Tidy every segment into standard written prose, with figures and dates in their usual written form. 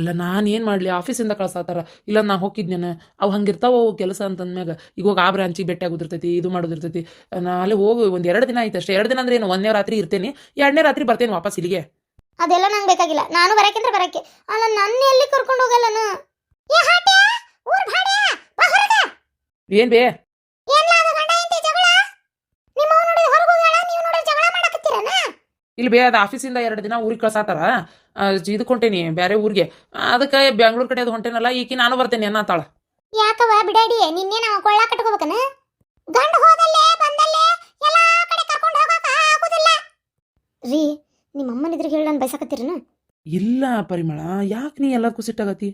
ಅಲ್ಲ ನಾನು ಏನು ಮಾಡಲಿ, ಆಫೀಸಿಂದ ಕಳ್ಸಾತಾರ, ಇಲ್ಲ ನಾ ಹೋಗಿದ್ನೇನ, ಅವು ಹಂಗಿರ್ತಾವ ಅವು ಕೆಲಸ ಅಂತಂದ್ಮ್ಯಾಗ. ಈಗ ಹೋಗಿ ಆ ಬ್ರಾಂಚಿಗೆ ಭೇಟಿ ಆಗೋದಿರ್ತೈತಿ, ಇದು ಮಾಡೋದಿರ್ತೈತಿ. ನಾ ಅಲ್ಲಿ ಹೋಗಿ ಒಂದು 2 ದಿನ ಆಯ್ತು ಅಷ್ಟೇ. 2 ದಿನ ಅಂದ್ರೆ ಏನು, 1ನೇ ರಾತ್ರಿ ಇರ್ತೇನೆ, 2ನೇ ರಾತ್ರಿ ಬರ್ತೇನೆ ವಾಪಸ್ ಇಲ್ಲಿಗೆ. ಅದೆಲ್ಲ ನಂಗೆ ಬೇಕಾಗಿಲ್ಲ, ನಾನು ಬರಕಂದ್ರೆ ಬರಕ್ಕೆ. ಅಲ್ಲ ನನ್ನ ಎಲ್ಲಿ ಕರ್ಕೊಂಡು ಹೋಗಲ್ಲನು? ಏ ಹಾಟ್ಯಾ, ಊರ್ ಭಾಡ್ಯಾ, ಬಾ ಹೊರಗ. ಏನು ಬೇ? ಏನ್ಲ ಅದು ಗಂಡ ಹೆಂಡತಿ ಜಗಳ? ನಿಮ್ಮವ್ ನೋಡಿ ಹೊರಗೆ ಹೋಗ್ಯಾಳ, ನೀವು ನೋಡಿ ಜಗಳ ಮಾಡಕತ್ತೀರನ? ಇಲ್ಲಿ ಬೇ, ಅದು ಆಫೀಸಿಂದ 2 ದಿನ ಊರಿಗೆ ಕಳ್ಸಾತಾರ. ಇದಕ್ಕೆ ಹೊಂಟೇನಿ ಬೇರೆ ಊರಿಗೆ. ಅದಕ್ಕೆ ಬೆಂಗ್ಳೂರು ಕಡೆ ಅದು ಹೊಂಟೇನಲ್ಲ, ಈಕಿ ನಾನು ಬರ್ತೇನೆ ಅನ್ನತ್ತಾಳ. ಯಾಕವ ಬಿಡಾಡಿ, ನಿನ್ನೆ ನಾವು ಕೊಳ್ಳ ಕಟ್ಕೋಬೇಕನ? ಗಂಡ ಹೋದಲ್ಲೇ ಬಂದಲ್ಲೇ ಎಲ್ಲಾ ಕಡೆ ಕರ್ಕೊಂಡು ಹೋಗಕ ಆಗುದಿಲ್ಲ ರೀ. ನಿಮ್ಮ ಅಮ್ಮನ ಇದ್ರಿಗೆ ಹೇಳಿ ನಾನು ಬಯಸಕತ್ತೀರನ? ಇಲ್ಲ ಪರಿಮಳ, ಯಾಕೆ ನೀ ಎಲ್ಲದಕ್ಕೂ ಸಿಟ್ಟಾಗತಿ?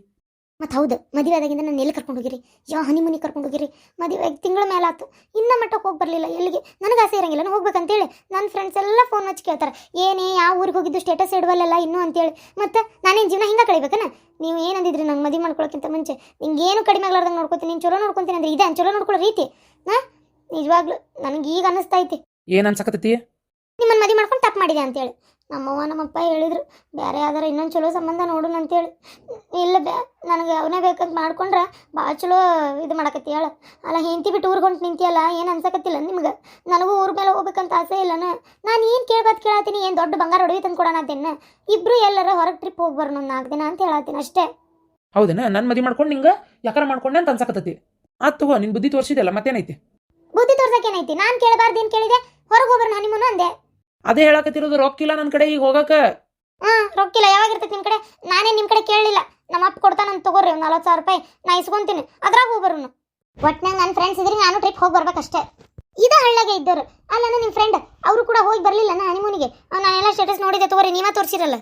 ಮತ್ತು ಹೌದು, ಮದುವೆ ಆದಾಗಿಂದ ನಾನು ಎಲ್ಲಿ ಕರ್ಕೊಂಡು ಹೋಗಿರಿ? ಯಾವ ಹನಿಮೂನಿಗೆ ಕರ್ಕೊಂಡು ಹೋಗಿರಿ? ಮದುವೆ ತಿಂಗಳ ಮೇಲೆ ಆತು, ಇನ್ನ ಮಟ್ಟಕ್ಕೆ ಹೋಗಿ ಬರಲಿಲ್ಲ. ಎಲ್ಲಿಗೆ ನನಗೆ ಆಸೆ ಇರಂಗಿಲ್ಲ ನಾನು ಹೋಗ್ಬೇಕಂತೇಳಿ. ನನ್ನ ಫ್ರೆಂಡ್ಸ್ ಎಲ್ಲ ಫೋನ್ ಹಚ್ಚಿ ಕೇಳ್ತಾರೆ, ಏನೇ ಯಾವ ಊರಿಗೆ ಹೋಗಿದ್ದು, ಸ್ಟೇಟಸ್ ಇಡವಲ್ಲ ಇನ್ನೂ ಅಂತೇಳಿ. ಮತ್ತು ನಾನೇನು ಜೀವನ ಹಿಂಗೆ ಕಳಿಬೇಕನ? ನೀವು ಏನಂದಿದ್ರಿ ನಂಗೆ ಮದುವೆ ಮಾಡ್ಕೊಳ್ಳೋಕ್ಕಿಂತ ಮುಂಚೆ? ನಿಂಗೆ ಏನು ಕಡಿಮೆ ಆಗ್ಲಾರ್ದಂಗೆ ನೋಡ್ಕೊತೀನಿ, ನೀನು ಚಲೋ ನೋಡ್ಕೊತೀನಿ ಅಂದ್ರೆ ಇದೆ ಚಲೋ ನೋಡ್ಕೊಳ್ಳೋ ರೀತಿ. ಹಾಂ, ನಿಜವಾಗ್ಲೂ ನನಗೆ ಈಗ ಅನ್ನಿಸ್ತಾ ಐತಿ ಏನು ಅನ್ಸಕತ್ತೈತಿ? ನಿಮ್ಮನ್ನು ಮದುವೆ ಮಾಡ್ಕೊಂಡು ತಪ್ಪು ಮಾಡಿದೆ ಅಂತೇಳಿ. ನಮ್ಮವ್ವ ನಮ್ಮಪ್ಪ ಹೇಳಿದ್ರು, ಬೇರೆ ಯಾವ್ದಾರ ಇನ್ನೊಂದು ಚಲೋ ಸಂಬಂಧ ನೋಡೋಣ ಅಂತೇಳಿ. ಇಲ್ಲ ನನಗೆ ಅವನೇ ಬೇಕಂತ ಮಾಡ್ಕೊಂಡ್ರೆ ಭಾಳ ಚಲೋ ಇದು ಮಾಡಕತ್ತಿ ಹೇಳ. ಅಲ್ಲ ಹೆಂಡತಿ ಬಿಟ್ಟು ಊರಿಗೆ ಹೊಂಟು ನಿಂತಿಯಲ್ಲ, ಏನು ಅನ್ಸಕತ್ತಿಲ್ಲ ನಿಮ್ಗೆ? ನನಗೂ ಊರ ಮೇಲೆ ಹೋಗ್ಬೇಕಂತ ಆಸೆ ಇಲ್ಲನ. ನಾನು ಏನು ಕೇಳತ್ತೀನಿ, ಏನು ದೊಡ್ಡ ಬಂಗಾರ ಒಡವಿ ತಂದು ಕೊಡೋಣ ಅಂತೇನೆ. ಇಬ್ಬರು ಎಲ್ಲರ ಹೊರಗೆ ಟ್ರಿಪ್ ಹೋಗಿ ಬರೋಣ 4 ದಿನ ಅಂತ ಹೇಳತ್ತೀನಿ ಅಷ್ಟೇ. ಹೌದೇನ? ನನ್ನ ಮದುವೆ ಮಾಡ್ಕೊಂಡು ನಿಂಗೆ ಯಾಕಾರ ಮಾಡ್ಕೊಂಡೆ ಅಂತ ಅನ್ಸಕತ್ತೈತಿ. ಆತ್ ತಗೋ, ನಿನ್ನ ಬುದ್ಧಿ ತೋರಿಸಿದೆಲ್ಲ, ಮತ್ತೇನೈತಿ? ಬುದ್ಧಿ ತೋರ್ಸಕ್ಕೇನೈತಿ? ನಾನು ಕೇಳಬಾರ್ದು ಏನು ಕೇಳಿದೆ? ಹೊರಗೆ ಹೋಗ್ಬರೋಣ ಹನಿಮೂನು ಅಂದೆ. ಅದೇ ಹೇಳಕತ್ತಿರೋದು, ರೊಕ್ಕಿಲ್ಲ ನನ್ನ ಕಡೆ ಈಗ ಹೋಗಕ. ರೊಕ್ಕಿಲ್ಲ ಯಾವಾಗ ಇರ್ತೈತಿ ನಿಮ್ಮ ಕಡೆ? ನಾನೇ ನಿಮ್ಮ ಕಡೆ ಕೇಳಲಿಲ್ಲ. ನಮ್ಮ ಅಪ್ಪ ಕೊಡ್ತಾನಂತ ತಗೋರಿ, 40,000 ರೂಪಾಯಿ ನಾ ಇಸ್ಕೊಂತೀನಿ, ಅದ್ರಾಗ ಹೋಗ್ಬರೋನು. ಒಟ್ನಾಗ ನನ್ನ ಫ್ರೆಂಡ್ಸ್ ಇದ್ರಿ, ನಾನು ಟ್ರಿಪ್ ಹೋಗಿ ಬರ್ಬೇಕಷ್ಟೇ. ಇದು ಹಳ್ಳಾಗೆ ಇದ್ದವರು ಅಲ್ಲ ನಿಮ್ಮ ಫ್ರೆಂಡ್, ಅವರು ಕೂಡ ಹೋಗಿ ಬರಲಿಲ್ಲ ಹನಿಮೂನಿಗೆ. ನಾನೆಲ್ಲ ಸ್ಟೇಟಸ್ ನೋಡಿದೆ ತಗೋರಿ, ನೀವೇ ತೋರಿಸಿರಲ್ಲ.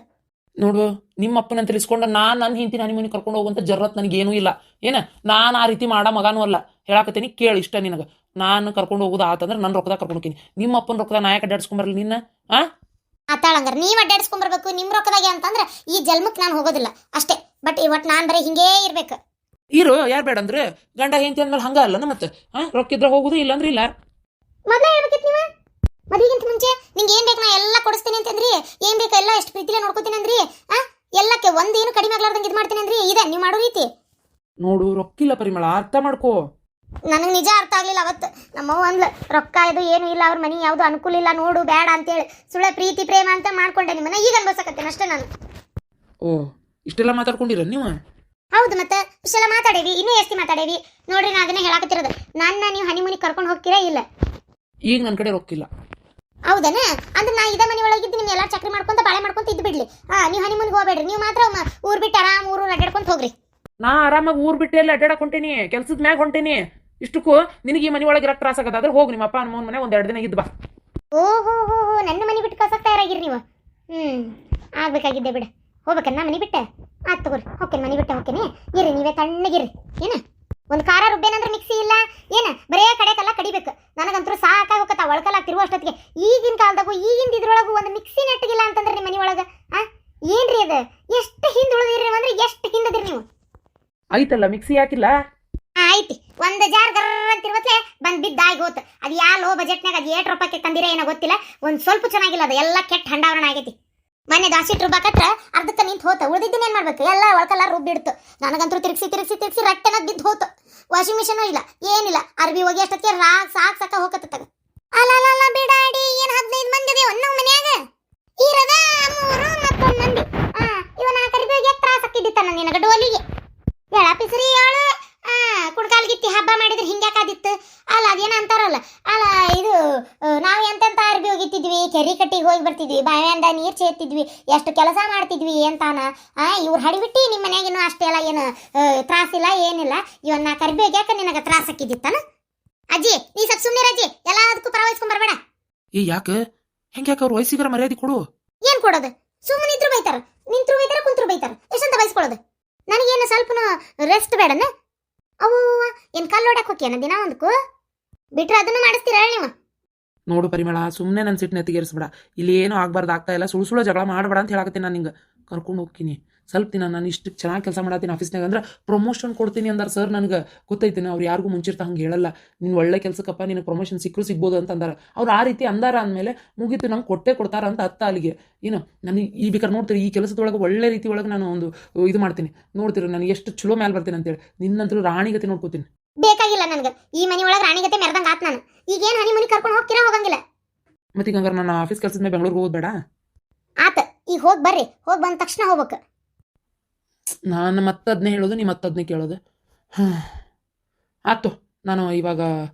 ನೋಡು, ನಿಮ್ಮ ಅಪ್ಪನ ತಿಳಿಸ್ಕೊಂಡು ನಾನು ನನ್ನ ಹಿಂತಿನ ಹನಿಮೂನಿಗೆ ಕರ್ಕೊಂಡು ಹೋಗುವಂಥ ಜರತ್ ನನಗೇನೂ ಇಲ್ಲ. ಏನ ನಾನು ಆ ರೀತಿ ಮಾಡೋ ಮಗನೂ ಅಲ್ಲ. ಹೇಳಾಕತ್ತೀನಿ ಕೇಳಿ, ಇಷ್ಟ ನಿನಗೆ. ನಾನು ಕರ್ಕೊಂಡು ಹೋಗೋದು ಆತಂದ್ರೆ ನನ್ನ ರೊಕ್ಕದಾಗ ಕರ್ಕೊಂಡು ಹೋಗ್ತೀನಿ. ನಿಮ್ಮ ಅಪ್ಪನ ರೊಕ್ಕದಾಗ ನಾಯಕ ಅಡ್ಡಾಡ್ಸ್ಕೊಂಬರಲ್ಲ ನಿನ್ನ. ಆತಾಳಂಗಾರ ನೀವು ಅಡ್ಡಾಡ್ಸ್ಕೊಂಬರ್ಬೇಕು ನಿಮ್ಮ ರೊಕ್ಕದಾಗೆ ಅಂತಂದ್ರೆ ಈ ಜನ್ಮಕ್ಕೆ ನಾನು ಹೋಗೋದಿಲ್ಲ ಅಷ್ಟೇ. ಬಟ್ ಇವತ್ತು ನಾನು ಬರೀ ಹಿಂಗೇ ಇರ್ಬೇಕು. ಇರು, ಯಾರು ಬೇಡ ಅಂದ್ರೆ? ಗಂಡ ಹೆಂಡತಿ ಅಂದ್ಮೇಲೆ ಹಂಗ ಅಲ್ಲ ಮತ್ತೆ. ರೊಕ್ಕಿದ್ರೆ ಹೋಗುದು, ಇಲ್ಲ ಅಂದ್ರೆ ಇಲ್ಲ. ಮೊದಲೇ ಹೇಳ್ಬೇಕಿತ್ತು ನೀವು ಮದುವೆಗಿಂತ ಮುಂಚೆ. ನಿಂಗೆ ಏನು ಬೇಕು ನಾ ಎಲ್ಲ ಕೊಡಿಸ್ತೀನಿ ಅಂತಂದ್ರಿ, ಏನು ಬೇಕು ಎಲ್ಲ ಎಷ್ಟು ಪ್ರೀತಿಲೇ ನೋಡ್ಕೋತೀನಿ ಅಂದ್ರಿ. ಎಲ್ಲಕ್ಕೆ ಒಂದೇನು ಕಡಿಮೆ ಆಗ್ಲಾರ್ದಂಗೆ ಇದು ಮಾಡ್ತೀನಿ ಅಂದ್ರಿ. ಇದೆ ನೀವು ಮಾಡೋ ರೀತಿ. ನೋಡು, ರೊಕ್ಕಿಲ್ಲ ಪರಿಮಳ, ಅರ್ಥ ಮಾಡ್ಕೋ. ನನಗೆ ನಿಜ ಅರ್ಥ ಆಗಲಿಲ್ಲ ಅವತ್ತು. ನಮ್ಮವ್ವ ಅಂದ್ಲು, ರೊಕ್ಕ ಇದು ಏನು ಇಲ್ಲ, ಅವ್ರ ಮನೆ ಯಾವುದು ಅನುಕೂಲ ಇಲ್ಲ ನೋಡು ಬೇಡ ಅಂತೇಳಿ. ಸುಳ್ಳ ಪ್ರೀತಿ ಪ್ರೇಮ ಅಂತ ಮಾಡ್ಕೊಂಡೆ ನಿಮ್ಮನ್ನ. ಈಗ ಅನ್ಭವಿಸಕತ್ತೇನೆ ಅಷ್ಟೇ ನಾನು. ಓ, ಇಷ್ಟೆಲ್ಲ ಮಾತಾಡ್ಕೊಂಡಿರ ನೀವು? ಹೌದು, ಮತ್ತೆ ಇಷ್ಟೆಲ್ಲ ಮಾತಾಡೇವಿ, ಇನ್ನೂ ಎಷ್ಟು ಮಾತಾಡೇವಿ ನೋಡ್ರಿ. ನಾ ಅದನ್ನೇ ಹೇಳಕತ್ತಿರೋದು, ನನ್ನ ನೀವು ಹನಿಮೂನಿಗೆ ಕರ್ಕೊಂಡು ಹೋಗ್ತೀರಾ ಇಲ್ಲ? ಈಗ ನನ್ನ ಕಡೆ ರೊಕ್ಕಿಲ್ಲ. ಹೌದನ? ಅಂದ್ರೆ ನಾ ಇದ ಮನೆ ಒಳಗಿದ್ದು ನಿಮ್ಮ ಎಲ್ಲ ಚಕ್ರಿ ಮಾಡ್ಕೊಂತ ಬಾಳೆ ಮಾಡ್ಕೊಂತ ಇದ್ದು ಬಿಡ್ಲಿ. ನೀವು ಹನಿಮೂನಿಗೆ ಹೋಗ್ಬೇಡ್ರಿ. ನೀವು ಮಾತ್ರ ಊರ್ ಬಿಟ್ಟು ಆರಾಮ್ ಊರು ಅಡ್ಡಾಡ್ಕೊಂತ ಹೋಗ್ರಿ. ನಾ ಆರಾಮಾಗಿ ಊರ್ ಬಿಟ್ಟು ಎಲ್ಲ ಅಡ್ಡಾಡಕ್ ಹೊಂಟೇನಿ, ಕೆಲ್ಸದ ಮ್ಯಾಗ ಹೊಂಟೇನಿ. ಇಷ್ಟಕ್ಕೂ ನಿನಗೆ ಈ ಮನೆ ಒಳಗೆ ಇರಕ್ಕೆ ತ್ರಾಸ ಆಗತ್ತೆ. ಅದ್ರ ಹೋಗಿ ನಿಮ್ಮ ಅಪ್ಪ ಅಮ್ಮನ ಮನೆ 1-2 ದಿನ ಇದ್ದು ಬಾ. ಓಹೋ ಹೋ ಹೋ, ನನ್ನ ಮನೆ ಬಿಟ್ಟು ಕಳ್ಸಕ್ ತಯಾರಾಗಿರಿ ನೀವು? ಆಗ್ಬೇಕಾಗಿದ್ದೆ ಬಿಡ. ಹೋಗ್ಬೇಕನ್ನ ಮನೆ ಬಿಟ್ಟೆ? ಆಯ್ತು ತಗೋರಿ, ಹೋಗ್ತೇನೆ ಮನೆ ಬಿಟ್ಟೆ ಹೋಗ್ತೇನೆ. ಇರಿ ನೀವೇ ತಣ್ಣಗಿರಿ. ಏನ ಒಂದು ಖಾರ ರುಬ್ಬೇನಂದ್ರೆ ಮಿಕ್ಸಿ ಇಲ್ಲ ಏನ? ಬರೇ ಕಡೆಕಲ್ಲ ಕಡಿಬೇಕು. ನನಗಂತೂ ಸಾಕಾಗಿ ಹೋಗತ್ತ ಒಳಕಲ್ಲ ತಿರುವ ಅಷ್ಟೊತ್ತಿಗೆ. ಈಗಿನ ಕಾಲದಾಗೂ ಈಗಿನ ಇದ್ರೊಳಗೂ ಒಂದು ಮಿಕ್ಸಿ ನೆಟ್ಟಗಿಲ್ಲ ಅಂತಂದ್ರೆ ನಿಮ್ಮ ಮನೆ ಒಳಗೆ ಏನ್ರಿ ಅದು? ಎಷ್ಟು ಹಿಂದೆ ಉಳಿದಿರಿ ಅಂದ್ರೆ ಎಷ್ಟು ಹಿಂದದಿರಿ ನೀವು? ಐತಲ್ಲ ಮಿಕ್ಸಿ, ಯಾಕಿಲ್ಲ? ಐತಿ, ಒಂದು ಜಾರ್ ಗರ್ರ ಅಂತಿರುವತ್ಲೆ ಬಂದು ಬಿದ್ದಾಗಿ ಹೋತು. ಅದು ಯಾ ಲೋ ಬಜೆಟ್ನಾಗ ಅದು 8 ರೂಪಾಯಿಗೆ ತಂದಿರ ಏನೋ ಗೊತ್ತಿಲ್ಲ. ಒಂದು ಸ್ವಲ್ಪ ಚೆನ್ನಾಗಿಲ್ಲ, ಅದು ಎಲ್ಲ ಕೆಟ್ಟ ಹಂಡಾವರಣ ಆಗೈತಿ. ಮೊನ್ನೆ ದಾಸಿಟ್ಟು ರುಬ್ಬಾಕತ್ರ ಅರ್ಧಕ್ಕೆ ನಿಂತು ಹೋತು. ಉಳಿದಿದ್ದನ್ನ ಏನು ಮಾಡ್ಬೇಕು? ಎಲ್ಲ ಒಳಕಲ್ಲ ರುಬ್ಬಿಡ್ತು. ನನಗಂತೂ ತಿರುಗಿಸಿ ರಟ್ಟೆನಾಗ ಬಿದ್ದು ಹೋತು. ವಾಷಿಂಗ್ ಮಿಷಿನು ಇಲ್ಲ, ಏನಿಲ್ಲ. ಅರ್ಬಿ ಹೋಗಿ ಅಷ್ಟೊತ್ತಿಗೆ ಸಾಕ ಹೋಗತ್ತ. ಅಲ್ಲ ಬಿಡಾಡಿ, ಏನು 15 ಮಂದಿ ಅದೇ ಒಂದು ಮನ್ಯಾಗ ಇರದ 3 ಮತ್ತೊಂದು ಮಂದಿ. ಇವ 4 ಅರ್ಬಿಗೆ ತ್ರಾಸ ಹಾಕಿದ್ದಿತ್ತ ನಿನಗೆ ಡೋಲಿಗೆ. ಹೇಳ ಪಿಸರಿ ಹೇಳು. ಕುಡ್ಕಾಲ್ಗಿತ್ತಿ ಹಬ್ಬ ಮಾಡಿದ್ರೆ ಹಿಂಗ್ಯಾಕಾದಿತ್ತು ಅಲ್ಲ? ಅದೇನ ಅಂತಾರಲ್ಲ ಅಲ್ಲ, ಇದು ನಾವು ಎಂತೆಂತ ಅರ್ಬಿ ಹೋಗಿತ್ತಿದ್ವಿ, ಕೆರಿ ಕಟ್ಟಿಗೆ ಹೋಗಿ ಬರ್ತಿದ್ವಿ, ಬಾವಿಂದ ನೀರು ಸೇರ್ತಿದ್ವಿ, ಎಷ್ಟು ಕೆಲಸ ಮಾಡ್ತಿದ್ವಿ ಅಂತಾನ. ಇವ್ರು ಹಡಿಬಿಟ್ಟು ನಿಮ್ಮ ಮನ್ಯಾಗಿನೂ ಅಷ್ಟೆಲ್ಲ ಏನು ತ್ರಾಸಿಲ್ಲ ಏನಿಲ್ಲ. ಇವನ್ 4 ಅರ್ಬಿ ಹೋಗ್ಯಾಕ ನಿನಗೆ ತ್ರಾಸ ಹಾಕಿದ್ದಿತ್ತಾನ? ಅಜ್ಜಿ ನೀ ಸ್ವಲ್ಪ ಸುಮ್ಮನೆ ಅಜ್ಜಿ, ಎಲ್ಲ ಅದಕ್ಕೂ ಪರವಹಿಸ್ಕೊಂಡ್ ಬರ್ಬೇಡ. ಯಾಕೆ ಹೆಂಗ್ಯಾಕೆ? ಅವ್ರ ವಯಸ್ಸಿಗರ ಮರ್ಯಾದೆ ಕೊಡು. ಏನ್ ಕೊಡೋದು? ಸುಮ್ಮನೆ ಇದ್ರು ಬೈತಾರ, ನಿಂತ್ರು ಬೈತಾರ, ಕುಂತ್ರು ಬೈತಾರ. ಎಷ್ಟಂತ ಬಯಸ್ಕೊಳ್ಳೋದು? ನನಗೇನು ಸ್ವಲ್ಪನು ರೆಸ್ಟ್ ಬೇಡನ? ಅವು ಏನು ಕಲ್ಲು ಹೊಡಕ್ಕೆ ಹೋಗ್ಯಾನ ದಿನ ಒಂದಕ್ಕೂ ಬಿಟ್ರೆ ಅದನ್ನು ಮಾಡಿಸ್ತೀರ ನೀವು? ನೋಡು ಪರಿಮಳ, ಸುಮ್ಮನೆ ನನ್ನ ಸಿಟ್ಟು ನೆತ್ತಿಗೇರಿಸ್ಬೇಡ. ಇಲ್ಲಿ ಏನೂ ಆಗ್ಬಾರ್ದು, ಆಗ್ತಾ ಇಲ್ಲ. ಸುಳ್ಳು ಜಗಳ ಮಾಡಬೇಡ ಅಂತ ಹೇಳಕತ್ತೀನಿ. ನಾನು ನಿಂಗೆ ಕರ್ಕೊಂಡು ಹೋಗ್ತೀನಿ. ಸ್ವಲ್ಪ ದಿನ ನಾನು ಇಷ್ಟು ಚೆನ್ನಾಗಿ ಕೆಲಸ ಮಾಡತ್ತೀನಿ ಆಫೀಸ್ನಾಗ ಅಂದ್ರೆ ಪ್ರಮೋಷನ್ ಕೊಡ್ತೀನಿ ಅಂದಾರ ಸರ್. ನನಗೆ ಗೊತ್ತೈತೇನೆ, ಅವ್ರು ಯಾರಿಗೂ ಮುಂಚಿರ್ತಾ ಹಂಗೆ ಹೇಳಲ್ಲ. ನೀನು ಒಳ್ಳೆ ಕೆಲಸಕ್ಕಪ್ಪ ನಿನಗೆ ಪ್ರಮೋಷನ್ ಸಿಗ್ಬೋದು ಅಂತ ಅಂದಾರ. ಅವ್ರು ಆ ರೀತಿ ಅಂದಾರ ಅಂದಮೇಲೆ ಮುಗೀತು, ನಂಗೆ ಕೊಟ್ಟೇ ಕೊಡ್ತಾರ ಅಂತ ಅತ್ತ ಅಲ್ಲಿಗೆ. ಏನು ನನಗೆ ಈ ಬೇಕಾದ್ರೆ ನೋಡ್ತೀರಿ, ಈ ಕೆಲಸದೊಳಗೆ ಒಳ್ಳೆ ರೀತಿ ಒಳಗೆ ನಾನು ಒಂದು ಇದು ಮಾಡ್ತೀನಿ. ನೋಡ್ತೀರಿ ನಾನು ಎಷ್ಟು ಚಲೋ ಮೇಲೆ ಬರ್ತೀನಿ ಅಂತೇಳಿ. ನಿನ್ನಂತರೂ ರಾಣಿಗತಿ ನೋಡ್ಕೋತೀನಿ. ಬೇಕಾಗಿಲ್ಲ ನನಗೆ ಈ ಮನೆ ಒಳಗೆ ರಾಣಿಗತೆ ಮೆರೆದಂಗೆ ಆತ್ ನಾನು. ಈಗೇನು ಹನಿ ಕರ್ಕೊಂಡು ಹೋಗ್ತೀರಾ? ಹೋಗಂಗಿಲ್ಲ. ಮತ್ತೆ ಈಗ ಹಂಗಾರೆ ನಾನು ಆಫೀಸ್ ಕೆಲಸದ ಮೇಲೆ ಬೆಂಗಳೂರಿಗೆ ಹೋಗೋದು ಬೇಡ? ಆತ, ಈಗ ಹೋಗಿ ಬರ್ರಿ. ಹೋಗಿ ಬಂದ ತಕ್ಷಣ ಹೋಗ್ಬೇಕು. ನಾನು ಮತ್ತೆ ಅದನ್ನೇ ಹೇಳೋದು, ನೀ ಮತ್ತೆ ಅದನ್ನೇ ಕೇಳೋದು. ಆಯ್ತು, ನಾನು ಇವಾಗ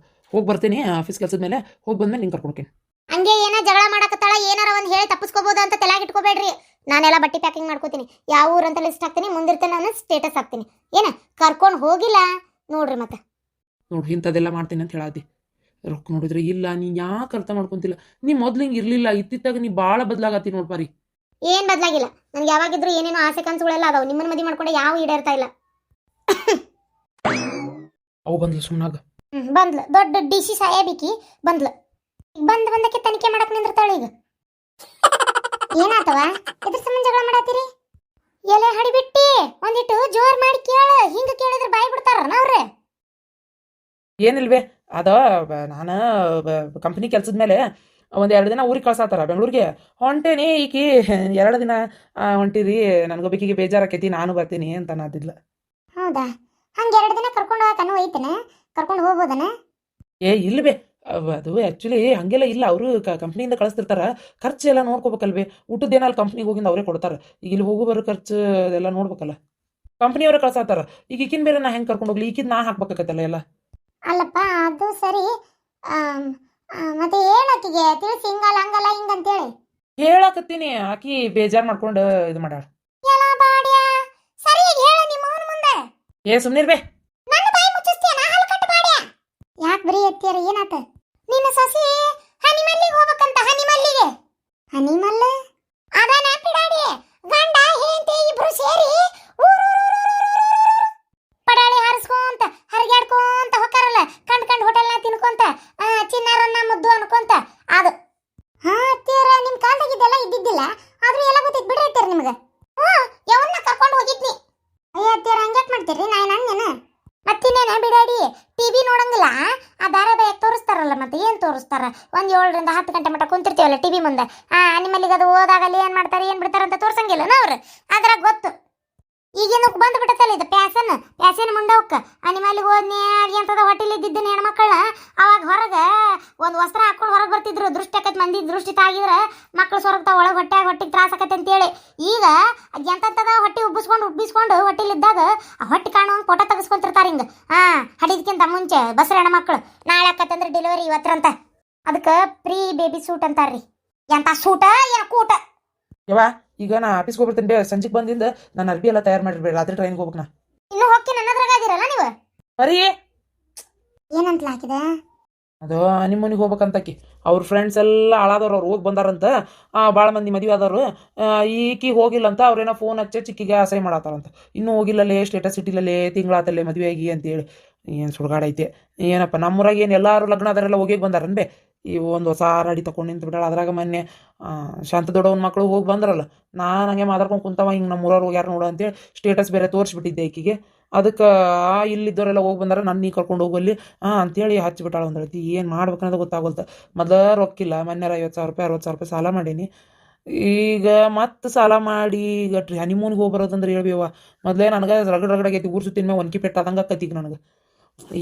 ಹೋಗಿ ಬರ್ತೀನಿ ಆಫೀಸ್ ಕೆಲಸದ ಮೇಲೆ. ಹೋಗಿ ಬಂದ್ಮೇಲೆ ನಿಂಗೆ ಕರ್ಕೊಂಡ್ತೀನಿ. ಹಂಗೆ ಏನೋ ಜಗಳ ಮಾಡಕತ್ತಾಳ, ಏನಾರ ಒಂದು ಹೇಳಿ ತಪ್ಪಿಸ್ಕೋಬೋದು ಅಂತ ತಲೆಗೆ ಇಟ್ಕೋಬೇಡ್ರಿ. ನಾನೆಲ್ಲ ಬಟ್ಟೆ ಪ್ಯಾಕಿಂಗ್ ಮಾಡ್ಕೋತೀನಿ. ಯಾವ ಊರು ಅಂತ ಲಿಸ್ಟ್ ಹಾಕ್ತೀನಿ, ಮುಂದಿರ್ತೇನೆ ನಾನು ಸ್ಟೇಟಸ್ ಹಾಕ್ತೀನಿ. ಏನ ಕರ್ಕೊಂಡು ಹೋಗಿಲ್ಲ ನೋಡ್ರಿ. ಮತ್ತೆ ನೋಡ್ರಿ, ಇಂಥದ್ದೆಲ್ಲ ಮಾಡ್ತೀನಿ ಅಂತ ಹೇಳಾದಿ. ರೊಕ್ಕ ನೋಡಿದ್ರೆ ಇಲ್ಲ, ನೀ ಯಾಕೆ ಅರ್ಥ ಮಾಡ್ಕೊಂತಿಲ್ಲ? ನೀ ಮೊದ್ಲು ಹಿಂಗೆ ಇರಲಿಲ್ಲ, ಇತ್ತಿತ್ತಾಗ ನೀ ಭಾಳ ಬದಲಾಗತ್ತಿ ನೋಡ್ಪಾರಿ. ಏನ್ ಬದಲಾಗಿಲ್ಲ. ನನ್ಗೆ ಯಾವಾಗಿದ್ರು ಏನೇನೋ ಆಸೆ ಕನಸುಗಳೆಲ್ಲ ಅದಾವ. ನಿಮ್ಮನ್ನ ಮದುವೆ ಮಾಡ್ಕೊಂಡೆ ಯಾವ ಈಡೇರ್ತಾ ಇಲ್ಲ. ಅವು ಬಂದ್ಲು ಸುಮ್ಮನಾಗ. ಬಂದ್ಲು ದೊಡ್ಡ ಡಿಶಿ ಸಾಯಬಿಕ್ಕಿ ಬಂದ್ಲು. ಬಂದಕ್ಕೆ ತನಿಖೆ ಮಾಡಕ್ ನಿಂದಿರ್ತಾಳೆ. ಈಗ ಏನಾತವ? ಎದ್ರ ಸಂಬಂಧ ಜಗಳ ಮಾಡತ್ತೀರಿ? ಎಲೆ ಹಡಿಬಿಟ್ಟಿ ಒಂದಿಟ್ಟು ಜೋರ್ ಮಾಡಿ ಕೇಳು. ಹಿಂಗ ಕೇಳಿದ್ರೆ ಬಾಯಿ ಬಿಡ್ತಾರನ ಅವ್ರೆ? ಏನಿಲ್ವೇ, ಅದ ನಾನು ಕಂಪ್ನಿ ಕೆಲಸದ ಮೇಲೆ ಒಂದು 2 ದಿನ ಊರಿಗೆ ಕಳ್ಸಾತಾರ ಬೆಂಗಳೂರಿಗೆ. ಹೊಂಟೇನಿ, ಈಕಿ 2 ದಿನ ಹೊಂಟಿರಿ, ನನಗೊಬ್ಬಕಿಗೆ ಬೇಜಾರಾಕೈತಿ, ನಾನು ಬರ್ತೀನಿ ಅಂತ ಅನ್ನೋದಿಲ್ಲ. ಹೌದಾ? ಹಂಗೆ 2 ದಿನ ಕರ್ಕೊಂಡು ಹೋಗಕನು ಐತನ? ಕರ್ಕೊಂಡು ಹೋಗ್ಬೋದನ? ಇಲ್ವೇ, ಅದು ಆ್ಯಕ್ಚುಲಿ ಹಂಗೆಲ್ಲ ಇಲ್ಲ. ಅವರು ಕಂಪ್ನಿಯಿಂದ ಕಳಿಸ್ತಿರ್ತಾರ. ಖರ್ಚು ಎಲ್ಲ ನೋಡ್ಕೋಬೇಕಲ್ವೇ. ಊಟದ್ದೇನ ಅಲ್ಲಿ ಕಂಪ್ನಿಗೆ ಹೋಗಿಂದ ಅವರೇ ಕೊಡ್ತಾರೆ. ಈಗ ಇಲ್ಲಿ ಹೋಗೋ ಬರೋ ಖರ್ಚು ಅದೆಲ್ಲ ನೋಡ್ಬೇಕಲ್ಲ. ಕಂಪ್ನಿಯವರೇ ಕಳ್ಸಾತಾರ. ಈಗ ಈಕಿನ ಬೇರೆ ನಾ ಹೆಂಗೆ ಕರ್ಕೊಂಡು ಹೋಗ್ಲಿ? ಈಕಿದ್ ನಾ ಹಾಕ್ಬೇಕಾಗತ್ತಲ್ಲ ಎಲ್ಲ. ಅಲ್ಲಪ್ಪ, ಅದು ಸರಿ. ಮತ್ತೆ ಹೇಳಕ್ಕಿಗೆ ತಿಳಿಸಿ ಹಿಂಗಲ್ಲ ಹಂಗಲ್ಲ ಹಿಂಗಂತೇಳಿ ಹೇಳಕತ್ತೀನಿ. ಆಕಿ ಬೇಜಾರು ಮಾಡ್ಕೊಂಡು ಇದು ಮಾಡ್ಯಾಳ. ಎಲ್ಲ ಬಾಡ್ಯ ಸರಿಯಾಗಿ ಹೇಳ ನಿಮ್ಮ ಅವನ ಮುಂದೆ. ಸುಮ್ನಿರ್ಬೇ. ನನ್ನ ಬಾಯಿ ಮುಚ್ಚಿಸ್ತೀಯ ನಾ ಹಾಲು ಕಟ್ಟು ಬಾಡ್ಯ. ಯಾಕೆ ಬರೀ ಎತ್ತೀರ? ಏನಾತ? ನಿನ್ನ ಸಸಿ ಹನಿಮಲ್ಲಿಗೆ ಹೋಗ್ಬೇಕಂತ. ಹನಿಮಲ್ಲಿಗೆ ಹನಿಮಲ್ಲ ಅದಾನ ಪಿಡಾಡಿ ಗಂಡ ಹೆಂಡತಿ ಇಬ್ರು ಸೇರಿ ಪಡಾಳಿ ಹಾರಿಸ್ಕೊಂತ ಹರಿಗಾಡ್ಕೊಂತ ಹೋಗ್ತಾರಲ್ಲ. ಕಂಡ್ ಹೋಟೆಲ್ನ ತಿನ್ಕೊಂತ ಚಿನ್ನಾರನ್ನ ಮುದ್ದು ಅನ್ಕೊಂತ ಅದು. ಹಾ ಅತ್ತೀರ, ನಿಮ್ ಕಾಲ್ದಾಗಿದ್ದೆಲ್ಲ ಇದ್ದಿದ್ದಿಲ್ಲ. ಆದ್ರೂ ಎಲ್ಲ ಗೊತ್ತಿದ್ ಬಿಡ್ರಿ ಅತ್ತೀರ ನಿಮ್ಗೆ. ಯಾವನ್ನ ಕರ್ಕೊಂಡು ಹೋಗಿದ್ನಿ. ಅಯ್ಯ ಅತ್ತೀರ, ಹಂಗ್ಯಾಕ್ ಮಾಡ್ತೀರಿ? ನಾನೇನ ಮತ್ತಿನ್ನೇನ ಬಿಡಾಡಿ ಟಿವಿ ನೋಡಂಗಿಲ್ಲ. ಆ ಧಾರಾವಾಹಿಯಾಗ ತೋರಿಸ್ತಾರಲ್ಲ, ಮತ್ತೆ ಏನ್ ತೋರಿಸ್ತಾರ? 1 7 ರಿಂದ 10 ಗಂಟೆ ಮಟ್ಟ ಕುಂತಿರ್ತೀವಲ್ಲ ಟಿವಿ ಮುಂದೆ. ನಿಮ್ಮಲ್ಲಿಗೆ ಅದು ಹೋದಾಗಲ್ಲಿ ಏನ್ ಮಾಡ್ತಾರೆ ಏನ್ ಬಿಡ್ತಾರ ಅಂತ ತೋರ್ಸಂಗಿಲ್ಲ ಅವ್ರು. ಅದ್ರಾಗ ಗೊತ್ತು. ಈಗೇನು ಬಂದು ಬಿಟ್ಟತ್ತಲ್ಲ ಇದು ಪ್ಯಾಸನ್ ಮುಂಡವಕ್ಕ. ನಿಮ್ಮಲ್ಲಿಗೆ ಹೋದ್ನಿ ಅಂತದ ಹೋಟೆಲ್ ಇದ್ದಿದ್ದೇನೆ ಹೆಣ್ಮಕ್ಳನ್ನ. ಅವಾಗ ಹೊರಗೆ ಒಂದು ವಸ್ತ್ರ ಹಾಕೊಂಡು ಹೊರಗೆ ಬರ್ತಿದ್ರು. ದೃಷ್ಟಿ ಆಕತ್, ಮಂದಿ ದೃಷ್ಟಿ ತಾಗಿದ್ರೆ ಮಕ್ಳು ಸೊರಗ್ತಾವ ಒಳಗೆ, ಹೊಟ್ಟೆಗೆ ತ್ರಾಸ ಆಕತ್ತೆ ಅಂತೇಳಿ. ಈಗ ಎಂತದ ಹೊಟ್ಟೆ ಉಬ್ಬಿಸ್ಕೊಂಡು ಹೊಟ್ಟೆಲಿದ್ದಾಗ ಆ ಹೊಟ್ಟೆ ಕಾಣುವಂಗೆ ಫೋಟೋ ತೆಗೆಸ್ಕೊಂತಿರ್ತಾರೆ ಹಿಂಗೆ. ಹಡಿದಕ್ಕಿಂತ ಮುಂಚೆ ಬಸ್ರ ಹೆಣ್ಮಕ್ಳು. ನಾಳೆ ಆಕತ್ತಂದ್ರೆ ಡೆಲಿವರಿ ಇವತ್ತರಂತ. ಅದಕ್ಕೆ ಪ್ರೀ ಬೇಬಿ ಸೂಟ್ ಅಂತಾರ್ರಿ. ಎಂತ ಸೂಟ ಏನ ಕೂಟ? ಯವ್ವ, ಈಗ ನಾ ಆಫೀಸ್ಗೆ ಹೋಗ್ಬಿಡ್ತೀನಿ. ಸಂಜೆಗೆ ಬಂದಿಂದ ನಾನು ಅರ್ಬಿ ಎಲ್ಲ ತಯಾರು ಮಾಡಿರ್ಬೇಡ. ರಾತ್ರಿ ಟ್ರೈನ್ಗೆ ಹೋಗ್ಬೇಕು. ನಾ ಇನ್ನು ಹೋಗಿ ನನ್ನದ್ರಾಗ ಆಗಿರಲ್ಲ ನೀವು. ಬರೀ ಏನಂತ ಹಾಕಿದೆ? ಅದು ನಿಮ್ಮನಿಗೆ ಹೋಗ್ಬೇಕಂತಕಿ ಅವ್ರ ಫ್ರೆಂಡ್ಸ್ ಎಲ್ಲ ಹಾಳಾದವ್ರು. ಅವ್ರು ಹೋಗಿ ಬಂದಾರಂತ. ಭಾಳ ಮಂದಿ ಮದುವೆ ಆದವರು. ಈಕಿ ಹೋಗಿಲ್ಲ ಅಂತ. ಅವ್ರೇನೋ ಫೋನ್ ಹಚ್ಚಿ ಚಿಕ್ಕಿಗೆ ಅಸಹ್ಯ ಮಾಡತ್ತಾರಂತ. ಇನ್ನೂ ಹೋಗಿಲ್ಲಲ್ಲೇ, ಸ್ಟೇಟಸ್ ಇಟ್ಟಿಲ್ಲಲ್ಲೇ, ತಿಂಗಳಾತಲ್ಲೇ ಮದುವೆ ಆಗಿ ಅಂತೇಳಿ. ಏನು ಸುಡ್ಗಾಡೈತೆ ಏನಪ್ಪ. ನಮ್ಮೂರಾಗ ಏನು ಎಲ್ಲರೂ ಲಗ್ನ ಅದರೆಲ್ಲ ಹೋಗಿ ಬಂದಾರನ್ಬೇ. ಇವು ಒಂದು ಹೊಸ ರಾಡಿ ತೊಗೊಂಡು ನಿಂತು ಬಿಟ್ಟಾಳ. ಅದ್ರಾಗ ಮೊನ್ನೆ ಶಾಂತ ದೊಡ್ಡವನ ಮಕ್ಕಳು ಹೋಗಿ ಬಂದ್ರಲ್ಲ. ನಾನು ಹಂಗೆ ಮಾತಾಡ್ಕೊಂಡು ಕುಂತವ, ಹಿಂಗೆ ನಮ್ಮೂರವ್ರು ಹೋಗ್ಯಾರ ನೋಡು ಅಂತೇಳಿ ಸ್ಟೇಟಸ್ ಬೇರೆ ತೋರಿಸ್ಬಿಟ್ಟಿದ್ದೆ ಈಕಿಗೆ. ಅದಕ್ಕೆ ಇಲ್ಲಿದ್ದವರೆಲ್ಲ ಹೋಗಿ ಬಂದಾರ, ನನ್ನ ನೀ ಕರ್ಕೊಂಡು ಹೋಗಲ್ಲಿ ಅಂತೇಳಿ ಹಚ್ಚಿಬಿಟ್ಟಾಳ ಒಂದ್ರತಿ. ಏನು ಮಾಡ್ಬೇಕನ್ನೋದು ಗೊತ್ತಾಗೋಲ್ತ. ಮೊದಲ ರೊಕ್ಕಿಲ್ಲ. ಮೊನ್ನೆ 50,000 ರೂಪಾಯಿ 60,000 ರೂಪಾಯಿ ಸಾಲ ಮಾಡೀನಿ. ಈಗ ಮತ್ತೆ ಸಾಲ ಮಾಡಿ ಈಗ ಹನಿಮೂನ್ಗೆ ಹೋಗಿ ಬರೋದಂದ್ರೆ ಹೇಳ್ಬೇವ. ಮೊದಲೇ ನನಗೆ ರಗಡಾಗೈತಿ. ಊರು ಸುತ್ತಿನ ಮೇಲೆ ಒನ್ಕಿ ಪೆಟ್ಟಾದಂಗೆ ಆಕೈತಿ ಈಗ ನನಗೆ.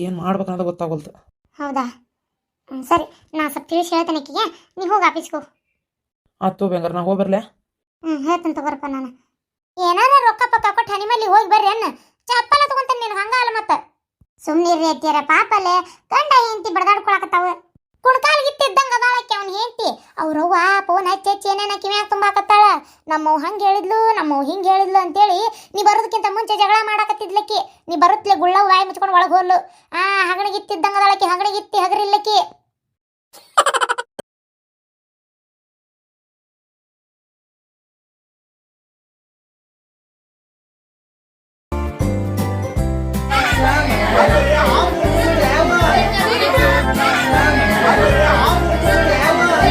ಏನು ಮಾಡ್ಬೇಕನ್ನೋದು ಗೊತ್ತಾಗೋಲ್ತ. ಹೌದಾ? ಸರಿ, ನಾ ಸ್ವಲ್ಪ ತಿಳಿಸಿ ಹೇಳ್ತೇನೆ ಆಕಿಗೆ. ನೀ ಹೋಗಿ ಆಫೀಸ್ಗೆ ಹೋಗಿ. ಆಯ್ತು ಬೇಂಗಾರ, ನಾ ಹೋಗಿ ಬರಲೇ? ಹೇಳ್ತೇನೆ ತಗೋರಪ್ಪ. ನಾನು ಏನಾರ ರೊಕ್ಕ ಪಕ್ಕ ಕೊಟ್ಟು ಹನಿಮಲ್ಲಿ ಹೋಗಿ ಬರ್ರಿ ಅನ್ನ. ಚಪ್ಪಲ ತಗೊಂತೇನೆ ನೀನು ಹಂಗ ಅಲ್ಲ. ಮತ್ತೆ ಸುಮ್ಮನಿರ್ರಿ ಅತ್ತೀರ. ಪಾಪಲ್ಲೇ ಗಂಡ ಹೆಂಡತಿ ಬಡದಾಡ್ಕೊಳಕತ್ತಾವ. ಕುಣ್ಕಾಲ್ಗಿತ್ತಿದ್ದಂಗೆ ಅದಾಳಕ್ಕೆ ಅವ್ನು ಹೆಂಡತಿ. ಅವ್ರವ್ವ ಫೋನ್ ಹಚ್ಚಿ ಏನೇನ ಕಿವ್ಯಾಗ ತುಂಬಾಕತ್ತಾಳ. ನಮ್ಮವ್ ಹಂಗೆ ಹೇಳಿದ್ಲು, ನಮ್ಮವ್ ಹಿಂಗೆ ಹೇಳಿದ್ಲು ಅಂತೇಳಿ. ನೀ ಬರೋದಕ್ಕಿಂತ ಮುಂಚೆ ಜಗಳ ಮಾಡಾಕತ್ತಿದ್ಲಕ್ಕಿ. ನೀ ಬರುತ್ತಲೆ ಗುಳ್ಳವ್ ಬಾಯಿ ಮುಚ್ಕೊಂಡು ಒಳಗೆ ಹೋದ್ಲು. ಹಗಣಿಗಿತ್ತಿದ್ದಂಗೆ ಅದಾಳಕ್ಕೆ. ಹಗಣಿಗಿತ್ತಿ ಹಗರಿಲ್ಲಕ್ಕಿ.